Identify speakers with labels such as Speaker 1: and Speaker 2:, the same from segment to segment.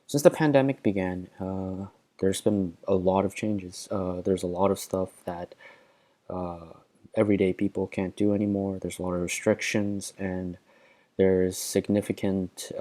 Speaker 1: Since the pandemic began, there's been a lot of changes. There's a lot of stuff that uh, everyday people can't do anymore. There's a lot of restrictions, and there's significant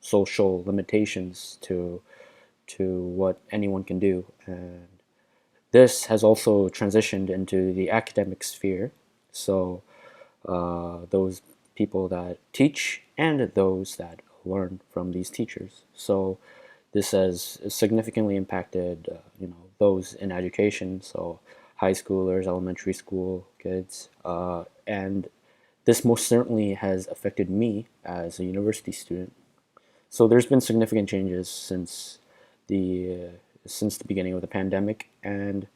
Speaker 1: social limitations to what anyone can do. And this has also transitioned into the academic sphere. So those people that teach and those that learn from these teachers. So this has significantly impacted, those in education. So high schoolers, elementary school kids, and this most certainly has affected me as a university student. So there's been significant changes since the beginning of the pandemic, and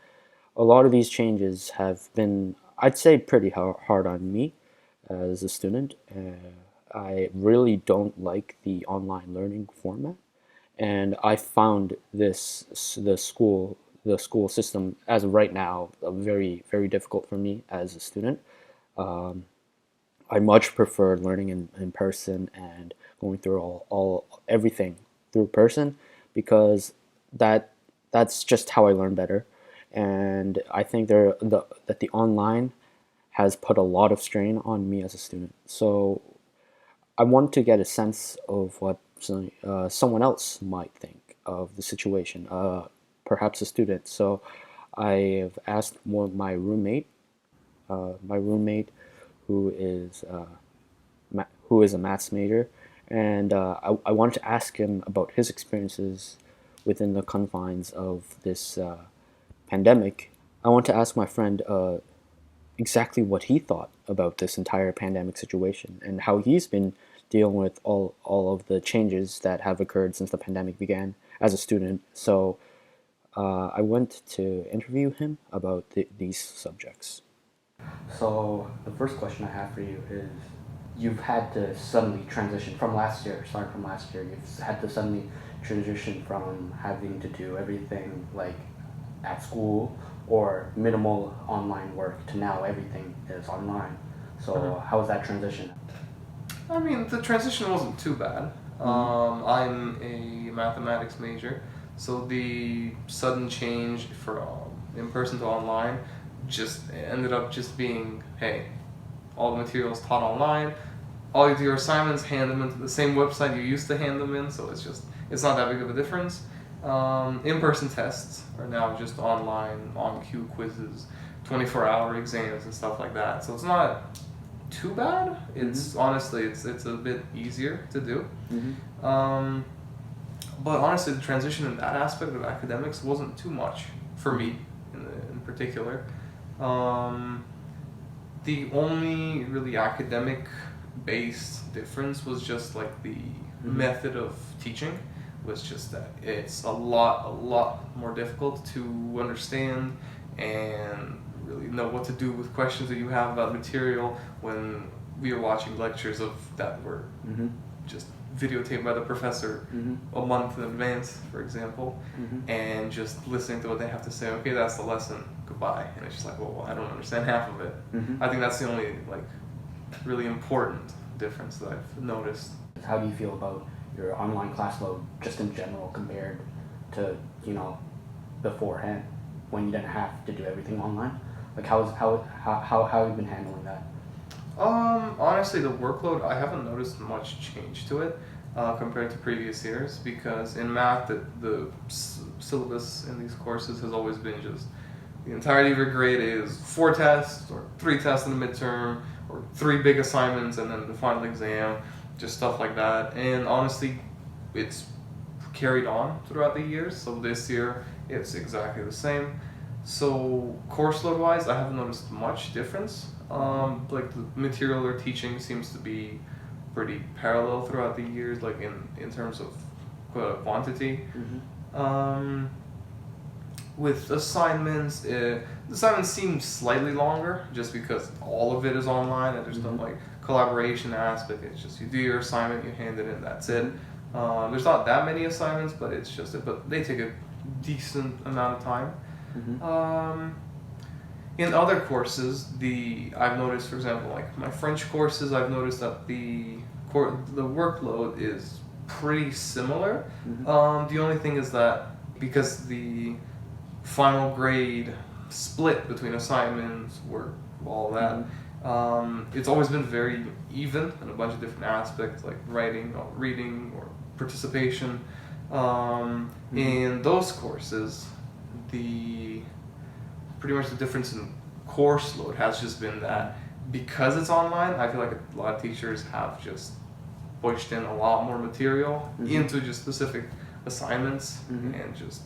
Speaker 1: a lot of these changes have been, I'd say, pretty hard on me as a student. I really don't like the online learning format, and I found the school system as of right now very very difficult for me as a student. I much prefer learning in person and going through all everything through person because that that's just how I learn better. And I think that the online has put a lot of strain on me as a student. So I want to get a sense of what someone else might think of the situation, perhaps a student. So I have asked my roommate who is who is a maths major, and I wanted to ask him about his experiences within the confines of this pandemic. I want to ask my friend exactly what he thought about this entire pandemic situation and how he's been dealing with all of the changes that have occurred since the pandemic began as a student. So I went to interview him about these subjects. So the first question I have for you is, you've had to suddenly transition from last year, starting from last year, you've had to suddenly transition from having to do everything like at school or minimal online work to now everything is online. So how was that transition?
Speaker 2: I mean, the transition wasn't too bad. I'm a mathematics major, so the sudden change from in person to online just ended up just being, hey, all the materials taught online. All you do your assignments, hand them into the same website you used to hand them in, so it's not that big of a difference. In-person tests are now just online, on-cue quizzes, 24-hour exams and stuff like that. So it's not too bad. It's honestly it's a bit easier to do. Um, but honestly, the transition in that aspect of academics wasn't too much for me in particular. Um, the only really academic based difference was just like the method of teaching was just that it's a lot more difficult to understand and really know what to do with questions that you have about material when we are watching lectures of that were just videotaped by the professor a month in advance, for example, and just listening to what they have to say. Okay, that's the lesson. Goodbye. And it's just like, well, I don't understand half of it. I think that's the only like really important difference that I've noticed.
Speaker 1: How do you feel about your online class load just in general compared to, beforehand when you didn't have to do everything online? Like how have you been handling that?
Speaker 2: Honestly, the workload, I haven't noticed much change to it compared to previous years because in math, the syllabus in these courses has always been just the entirety of your grade is 4 tests or 3 tests in the midterm or 3 big assignments and then the final exam, just stuff like that. And honestly, it's carried on throughout the years. So this year, it's exactly the same. So course load wise, I haven't noticed much difference. Like the material they're teaching seems to be pretty parallel throughout the years, like in terms of quantity. Um, with assignments, the assignments seem slightly longer just because all of it is online and there's no like collaboration aspect. It's just you do your assignment, you hand it in, that's it. There's not that many assignments, but it's just it. But they take a decent amount of time. Um, in other courses, I've noticed, for example, like my French courses, I've noticed that the workload is pretty similar.
Speaker 3: Mm-hmm.
Speaker 2: The only thing is that because the final grade split between assignments, work, all that, it's always been very even in a bunch of different aspects like writing or reading or participation. In those courses, the pretty much the difference in course load has just been that because it's online, I feel like a lot of teachers have just pushed in a lot more material into just specific assignments and just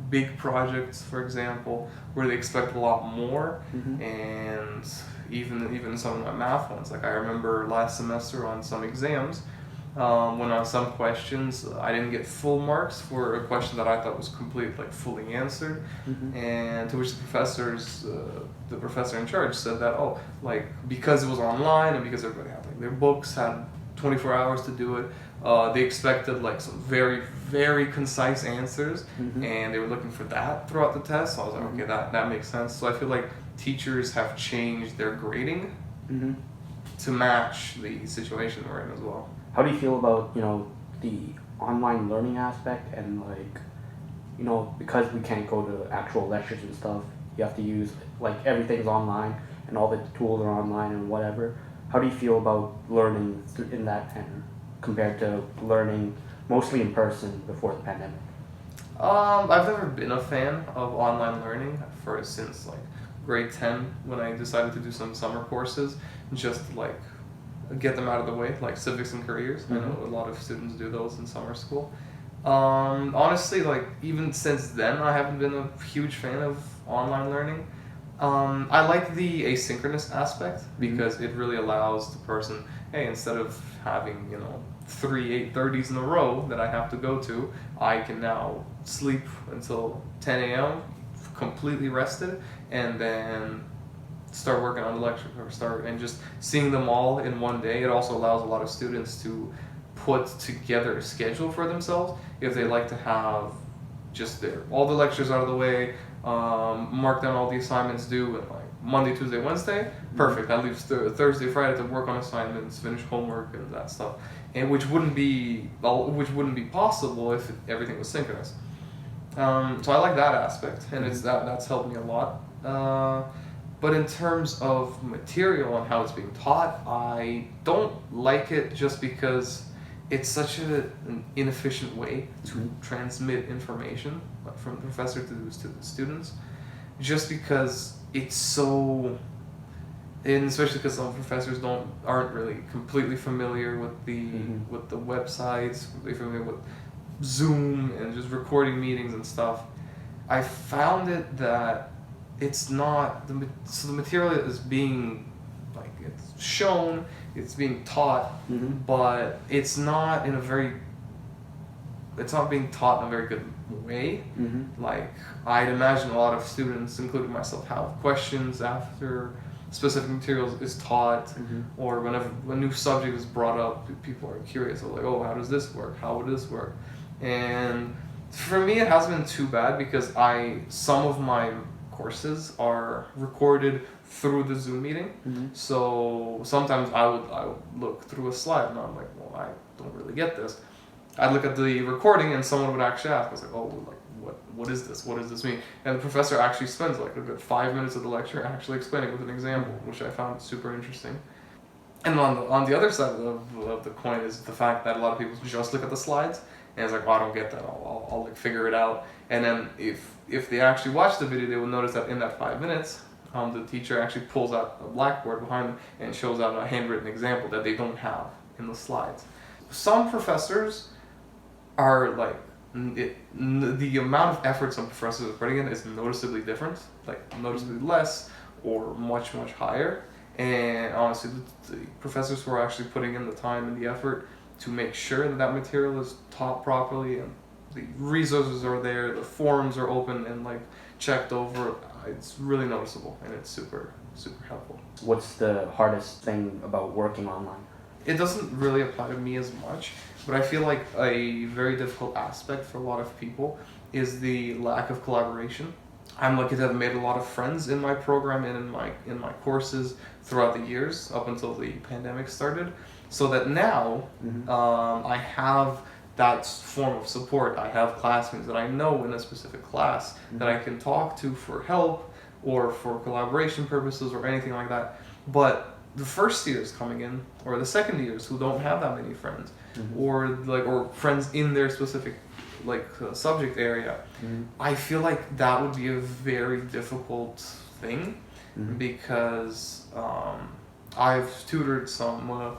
Speaker 2: big projects, for example, where they expect a lot more. And even some of my math ones, like I remember last semester on some exams, when on some questions I didn't get full marks for a question that I thought was fully answered, and to which the professor in charge said that because it was online and because everybody had their books had 24 hours to do it, they expected some very very concise answers, and they were looking for that throughout the test. So I was like, okay, that makes sense. So I feel like teachers have changed their grading to match the situation we're in as well.
Speaker 3: How do you feel about the online learning aspect and because we can't go to actual lectures and stuff, you have to use everything's online and all the tools are online and whatever. How do you feel about learning in that manner compared to learning mostly in person before the pandemic?
Speaker 2: I've never been a fan of online learning since grade 10 when I decided to do some summer courses just get them out of the way, like civics and careers. I know a lot of students do those in summer school. Honestly, even since then, I haven't been a huge fan of online learning. I like the asynchronous aspect because it really allows the person, hey, instead of having 3 8:30s in a row that I have to go to, I can now sleep until 10 a.m. completely rested, and then start working on the lecture and just seeing them all in one day. It also allows a lot of students to put together a schedule for themselves if they like to have just all the lectures out of the way, mark down all the assignments due, and Monday, Tuesday, Wednesday, perfect. I leave Thursday, Friday to work on assignments, finish homework, and that stuff, and which wouldn't be possible if everything was synchronous. So I like that aspect, and that's helped me a lot. But in terms of material and how it's being taught, I don't like it just because it's such an inefficient way to transmit information from the professor to the students. Just because it's so, and especially because some professors aren't really completely familiar with the websites, completely familiar with Zoom and just recording meetings and stuff. I found it that it's not the material is being it's shown, it's being taught, but it's not being taught in a very good way. I'd imagine a lot of students, including myself, have questions after specific materials is taught, or whenever a new subject is brought up, people are curious. They're like, oh, how does this work? How would this work? And for me, it hasn't been too bad because some of my courses are recorded through the Zoom meeting. So sometimes I would look through a slide and I'm like, well, I don't really get this. I'd look at the recording and someone would actually ask, I was like, oh, what is this? What does this mean? And the professor actually spends a good 5 minutes of the lecture actually explaining with an example, which I found super interesting. And on the other side of the coin is the fact that a lot of people just look at the slides and it's like, oh, I don't get that. I'll figure it out. And then if they actually watch the video, they will notice that in that 5 minutes, the teacher actually pulls out a blackboard behind them and shows out a handwritten example that they don't have in the slides. Some professors are the amount of effort some professors are putting in is noticeably different, noticeably less or much higher. And honestly, the professors who are actually putting in the time and the effort to make sure that material is taught properly and the resources are there, the forums are open and checked over, it's really noticeable and it's super helpful.
Speaker 3: What's the hardest thing about working online?
Speaker 2: It doesn't really apply to me as much, but I feel like a very difficult aspect for a lot of people is the lack of collaboration. I'm lucky to have made a lot of friends in my program and in my courses throughout the years up until the pandemic started. so that now
Speaker 3: Mhm.
Speaker 2: I have that form of support. I have classmates that I know in a specific class that I can talk to for help or for collaboration purposes or anything like that. But the first years coming in, or the second years who don't have that many friends, or friends in their specific subject area, I feel like that would be a very difficult thing because I've tutored some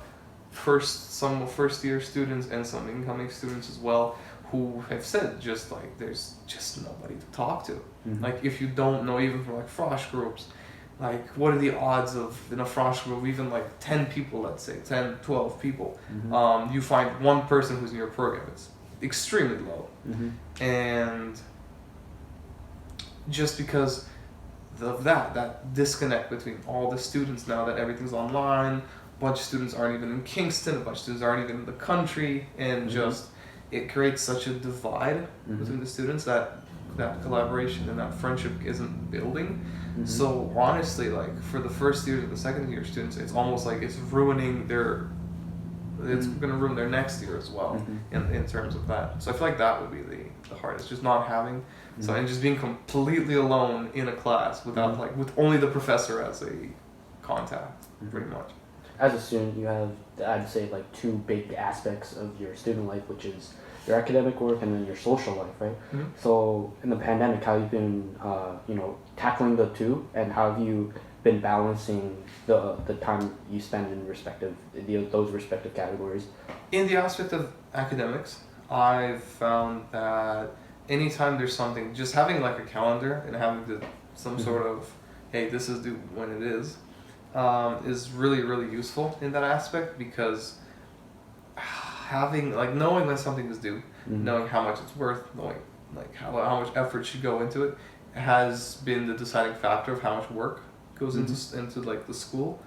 Speaker 2: first year students and some incoming students as well who have said just like there's just nobody to talk to. Like if you don't know, even for like frosh groups, like what are the odds of in a frosh group even like 10 people, let's say 10 12 people, you find one person who's in your program? It's extremely low. And just because of that disconnect between all the students now that everything's online, a bunch of students aren't even in Kingston, a bunch of students aren't even in the country, and just it creates such a divide between the students that that collaboration and that friendship isn't building. So honestly, like for the first years of the second year students, it's almost like it's ruining their it's going to ruin their next year as well in terms of that. So I feel like that would be the hardest, just not having so and just being completely alone in a class without like with only the professor as a contact, pretty much.
Speaker 3: As a student, you have, I'd say, like two big aspects of your student life, which is your academic work and then your social life, right? So in the pandemic, how you've been, tackling the two, and how have you been balancing the time you spend in those respective categories?
Speaker 2: In the aspect of academics, I've found that anytime there's something, just having like a calendar and having some sort of, hey, this is due when it is really, really useful in that aspect, because having like knowing when something is due, knowing how much it's worth, knowing like how much effort should go into it, has been the deciding factor of how much work goes into like the school.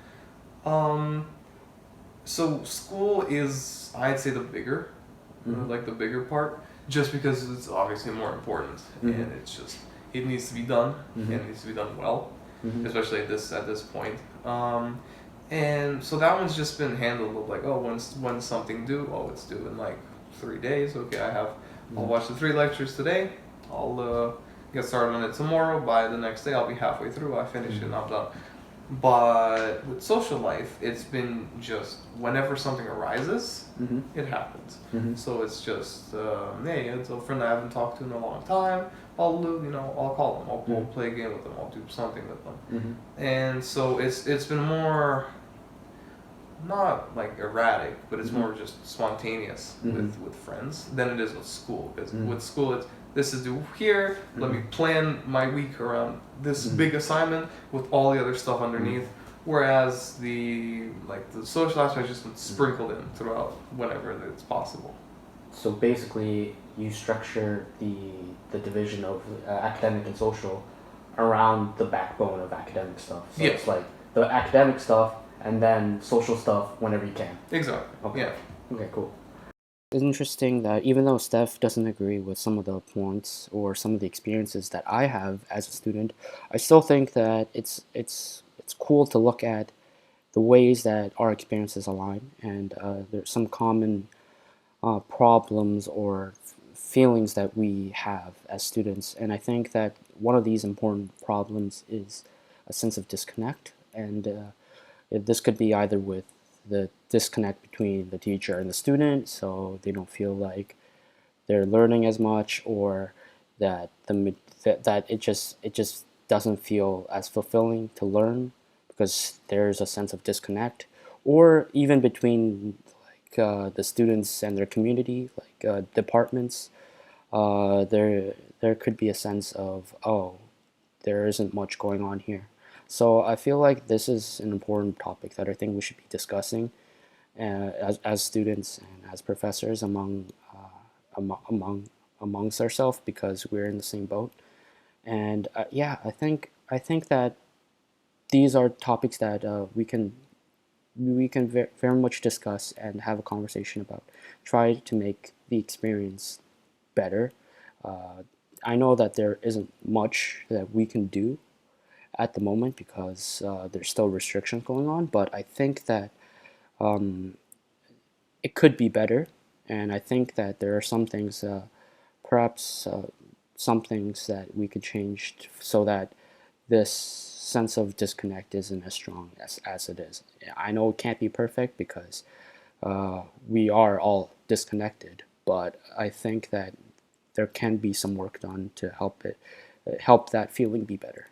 Speaker 2: So school is, I'd say, the bigger, like the bigger part, just because it's obviously more important, and it's just it needs to be done, and it needs to be done well, especially at this point. And so that one's just been handled with like, oh, when's something due? Oh, it's due in like 3 days. Okay, I'll watch the 3 lectures today. I'll get started on it tomorrow. By the next day, I'll be halfway through. I finish it and I'm done. But with social life, it's been just whenever something arises, it happens. So it's just, hey, it's a friend I haven't talked to in a long time. I'll call them. I'll play a game with them. I'll do something with them. And so it's been more, not like erratic, but it's more just spontaneous with friends than it is with school. Because with school, it's this is due here. Let me plan my week around this big assignment with all the other stuff underneath. Whereas the social aspect has just been sprinkled in throughout whenever it's possible.
Speaker 3: So basically, you structure the division of academic and social around the backbone of academic stuff. So it's like the academic stuff and then social stuff whenever you can.
Speaker 2: Exactly.
Speaker 3: Okay.
Speaker 2: Yeah.
Speaker 3: Okay, cool.
Speaker 1: It's interesting that even though Steph doesn't agree with some of the points or some of the experiences that I have as a student, I still think that it's cool to look at the ways that our experiences align, and there's some common problems or feelings that we have as students. And I think that one of these important problems is a sense of disconnect, and this could be either with the disconnect between the teacher and the student, so they don't feel like they're learning as much, or that that it just doesn't feel as fulfilling to learn because there's a sense of disconnect, or even between like the students and their community, like departments. There could be a sense of, oh, there isn't much going on here. So I feel like this is an important topic that I think we should be discussing as students and as professors amongst ourselves, because we're in the same boat. And yeah, I think that these are topics that we can very much discuss and have a conversation about. Try to make the experience better. Uh, I know that there isn't much that we can do at the moment because there's still restrictions going on, but I think that um, it could be better, and I think that there are some things, perhaps some things that we could change so that this sense of disconnect isn't as strong as it is. I know it can't be perfect because we are all disconnected, but I think that there can be some work done to help that feeling be better.